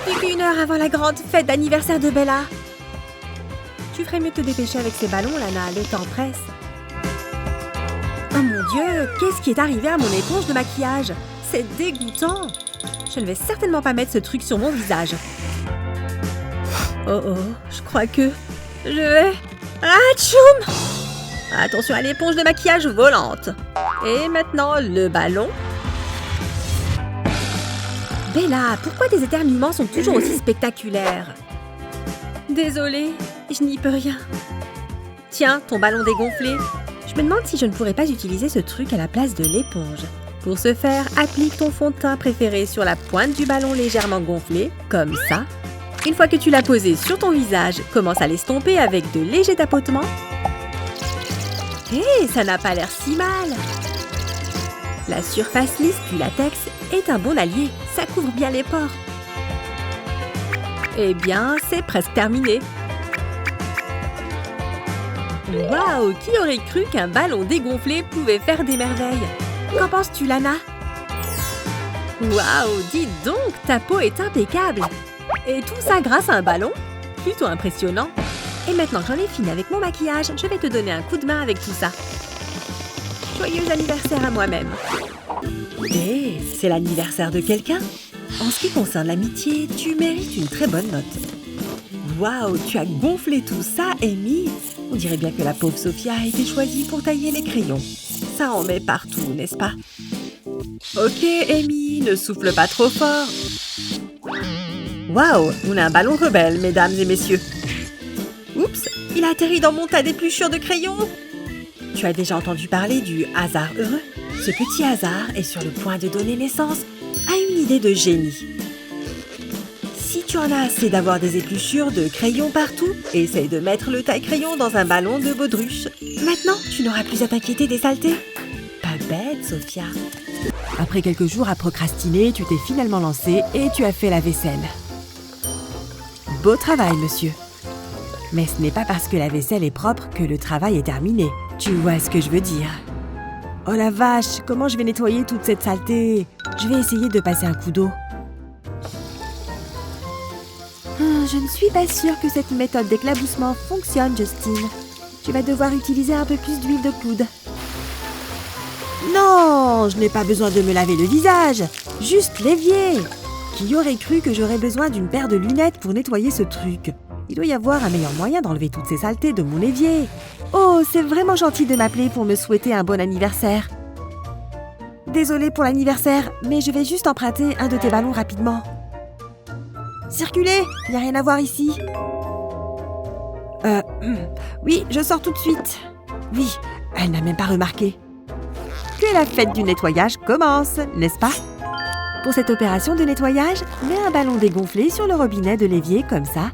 Plus qu'une heure avant la grande fête d'anniversaire de Bella. Tu ferais mieux de te dépêcher avec ces ballons, Lana, le temps presse. Oh mon Dieu, qu'est-ce qui est arrivé à mon éponge de maquillage? C'est dégoûtant. Je ne vais certainement pas mettre ce truc sur mon visage. Oh oh, je crois que je vais... Atchoum! Attention à l'éponge de maquillage volante. Et maintenant, le ballon. Bella, pourquoi tes éternuements sont toujours aussi spectaculaires? Désolée, je n'y peux rien. Tiens, ton ballon dégonflé. Je me demande si je ne pourrais pas utiliser ce truc à la place de l'éponge. Pour ce faire, applique ton fond de teint préféré sur la pointe du ballon légèrement gonflé, comme ça. Une fois que tu l'as posé sur ton visage, commence à l'estomper avec de légers tapotements. Hé, ça n'a pas l'air si mal! La surface lisse du latex est un bon allié, ça couvre bien les pores. Eh bien, c'est presque terminé. Waouh, qui aurait cru qu'un ballon dégonflé pouvait faire des merveilles? Qu'en penses-tu, Lana? Waouh, dis donc, ta peau est impeccable. Et tout ça grâce à un ballon? Plutôt impressionnant. Et maintenant que j'en ai fini avec mon maquillage, je vais te donner un coup de main avec tout ça. Joyeux anniversaire à moi-même. Hé, c'est l'anniversaire de quelqu'un? En ce qui concerne l'amitié, tu mérites une très bonne note. Waouh, tu as gonflé tout ça, Amy. On dirait bien que la pauvre Sophia a été choisie pour tailler les crayons. Ça en met partout, n'est-ce pas? Ok, Amy, ne souffle pas trop fort. Waouh, on a un ballon rebelle, mesdames et messieurs. Oups, il a atterri dans mon tas d'épluchures de crayons. Tu as déjà entendu parler du hasard heureux? Ce petit hasard est sur le point de donner naissance à une idée de génie. Si tu en as assez d'avoir des épluchures de crayons partout, essaye de mettre le taille-crayon dans un ballon de baudruche. Maintenant, tu n'auras plus à t'inquiéter des saletés. Pas bête, Sophia. Après quelques jours à procrastiner, tu t'es finalement lancée et tu as fait la vaisselle. Beau travail, monsieur. Mais ce n'est pas parce que la vaisselle est propre que le travail est terminé. Tu vois ce que je veux dire. Oh la vache, comment je vais nettoyer toute cette saleté? Je vais essayer de passer un coup d'eau. Je ne suis pas sûre que cette méthode d'éclaboussement fonctionne, Justine. Tu vas devoir utiliser un peu plus d'huile de coude. Non, je n'ai pas besoin de me laver le visage. Juste l'évier. Qui aurait cru que j'aurais besoin d'une paire de lunettes pour nettoyer ce truc? Il doit y avoir un meilleur moyen d'enlever toutes ces saletés de mon évier. Oh, c'est vraiment gentil de m'appeler pour me souhaiter un bon anniversaire. Désolée pour l'anniversaire, mais je vais juste emprunter un de tes ballons rapidement. Circulez, il n'y a rien à voir ici. Oui, je sors tout de suite. Oui, elle n'a même pas remarqué. Que la fête du nettoyage commence, n'est-ce pas? Pour cette opération de nettoyage, mets un ballon dégonflé sur le robinet de l'évier comme ça.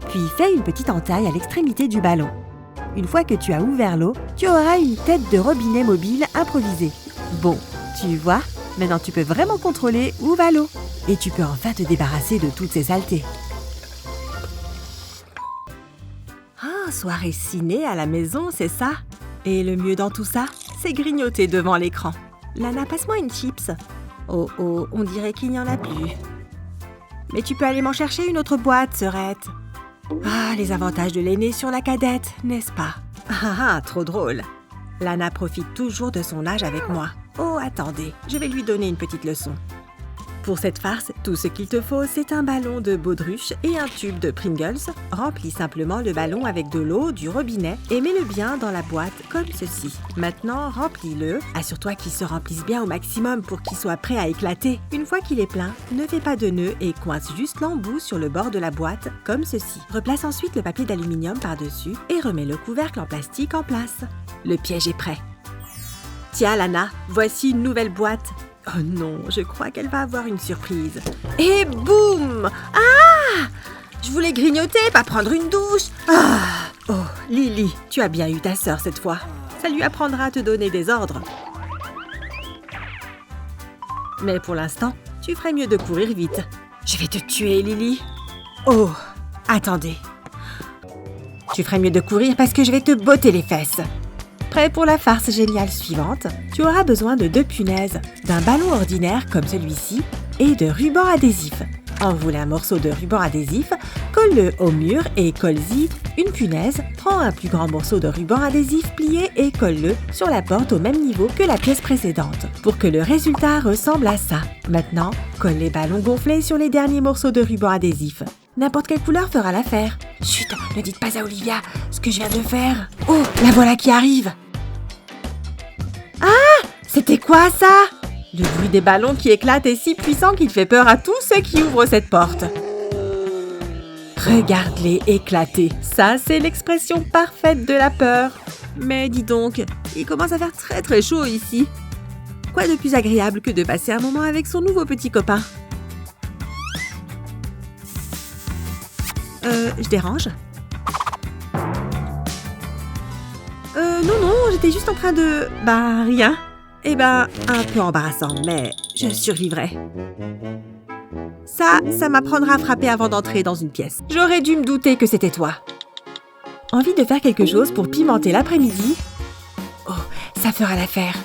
Puis fais une petite entaille à l'extrémité du ballon. Une fois que tu as ouvert l'eau, tu auras une tête de robinet mobile improvisée. Bon, tu vois, maintenant tu peux vraiment contrôler où va l'eau. Et tu peux enfin te débarrasser de toutes ces saletés. Ah, soirée ciné à la maison, c'est ça? Et le mieux dans tout ça, c'est grignoter devant l'écran. Lana, passe-moi une chips. Oh oh, on dirait qu'il n'y en a plus. Mais tu peux aller m'en chercher une autre boîte, sœurette. Ah, les avantages de l'aîné sur la cadette, n'est-ce pas? Ah, trop drôle. Lana profite toujours de son âge avec moi. Oh, attendez, je vais lui donner une petite leçon. Pour cette farce, tout ce qu'il te faut, c'est un ballon de baudruche et un tube de Pringles. Remplis simplement le ballon avec de l'eau du robinet et mets-le bien dans la boîte comme ceci. Maintenant, remplis-le. Assure-toi qu'il se remplisse bien au maximum pour qu'il soit prêt à éclater. Une fois qu'il est plein, ne fais pas de nœud et coince juste l'embout sur le bord de la boîte comme ceci. Replace ensuite le papier d'aluminium par-dessus et remets le couvercle en plastique en place. Le piège est prêt. Tiens, Lana, voici une nouvelle boîte. Oh non, je crois qu'elle va avoir une surprise. Et boum! Ah! Je voulais grignoter, pas prendre une douche. Ah! Oh, Lily, tu as bien eu ta sœur cette fois. Ça lui apprendra à te donner des ordres. Mais pour l'instant, tu ferais mieux de courir vite. Je vais te tuer, Lily. Oh, attendez. Tu ferais mieux de courir parce que je vais te botter les fesses. Prêt pour la farce géniale suivante? Tu auras besoin de 2 punaises, d'un ballon ordinaire comme celui-ci et de ruban adhésif. Enroule un morceau de ruban adhésif, colle-le au mur et colle-y une punaise. Prends un plus grand morceau de ruban adhésif plié et colle-le sur la porte au même niveau que la pièce précédente pour que le résultat ressemble à ça. Maintenant, colle les ballons gonflés sur les derniers morceaux de ruban adhésif. N'importe quelle couleur fera l'affaire. Chut, ne dites pas à Olivia ce que je viens de faire. Oh, la voilà qui arrive. Ah, c'était quoi ça? Le bruit des ballons qui éclatent est si puissant qu'il fait peur à tous ceux qui ouvrent cette porte. Regarde-les éclater. Ça, c'est l'expression parfaite de la peur. Mais dis donc, il commence à faire très très chaud ici. Quoi de plus agréable que de passer un moment avec son nouveau petit copain? Je dérange? Non, j'étais juste en train de... Bah, rien. Eh ben, un peu embarrassant, mais je survivrai. Ça m'apprendra à frapper avant d'entrer dans une pièce. J'aurais dû me douter que c'était toi. Envie de faire quelque chose pour pimenter l'après-midi? Oh, ça fera l'affaire.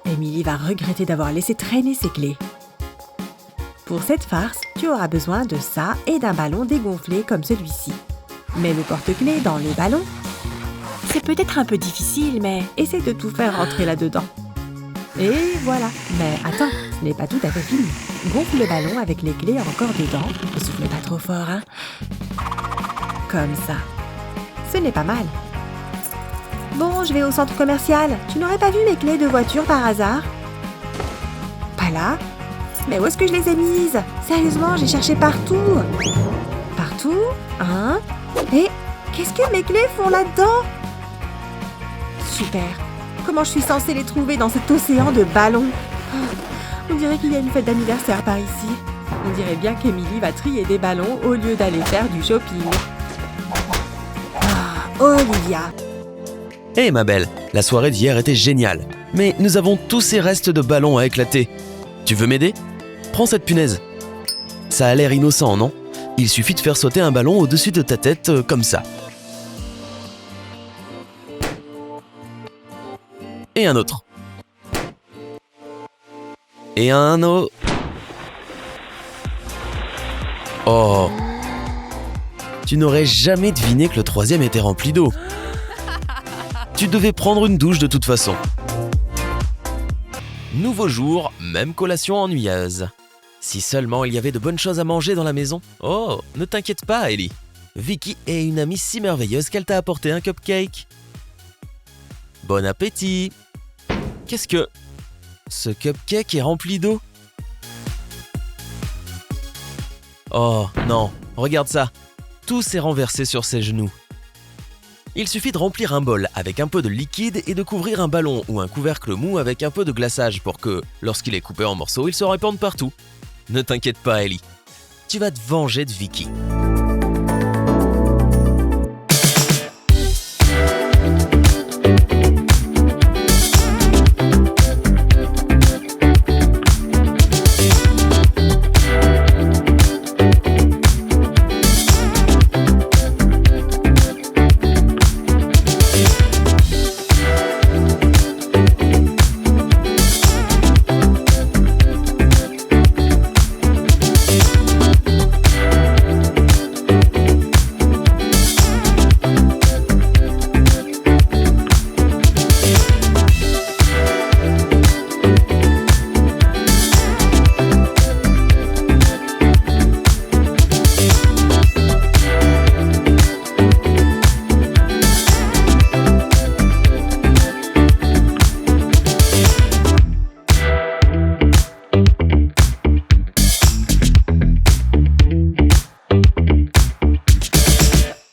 Emily va regretter d'avoir laissé traîner ses clés. Pour cette farce, tu auras besoin de ça et d'un ballon dégonflé comme celui-ci. Mets le porte-clés dans le ballon. C'est peut-être un peu difficile, mais essaie de tout faire rentrer là-dedans. Et voilà. Mais attends, ce n'est pas tout à fait fini. Gonfle le ballon avec les clés encore dedans. Ne soufflez pas trop fort, hein. Comme ça. Ce n'est pas mal. Bon, je vais au centre commercial. Tu n'aurais pas vu mes clés de voiture par hasard? Pas là? Mais où est-ce que je les ai mises? Sérieusement, j'ai cherché partout. Partout? Hein? Et qu'est-ce que mes clés font là-dedans? Super. Comment je suis censée les trouver dans cet océan de ballons? On dirait qu'il y a une fête d'anniversaire par ici. On dirait bien qu'Emily va trier des ballons au lieu d'aller faire du shopping. Ah, Olivia. Hé ma belle, la soirée d'hier était géniale. Mais nous avons tous ces restes de ballons à éclater. Tu veux m'aider? Prends cette punaise. Ça a l'air innocent, non? Il suffit de faire sauter un ballon au-dessus de ta tête, comme ça. Et un autre. Et un autre. Oh. Tu n'aurais jamais deviné que le troisième était rempli d'eau. Tu devais prendre une douche de toute façon. Nouveau jour, même collation ennuyeuse. Si seulement il y avait de bonnes choses à manger dans la maison. Oh, ne t'inquiète pas, Ellie. Vicky est une amie si merveilleuse qu'elle t'a apporté un cupcake. Bon appétit. Qu'est-ce que... Ce cupcake est rempli d'eau? Oh non, regarde ça. Tout s'est renversé sur ses genoux. Il suffit de remplir un bol avec un peu de liquide et de couvrir un ballon ou un couvercle mou avec un peu de glaçage pour que, lorsqu'il est coupé en morceaux, il se répande partout. Ne t'inquiète pas, Ellie. Tu vas te venger de Vicky.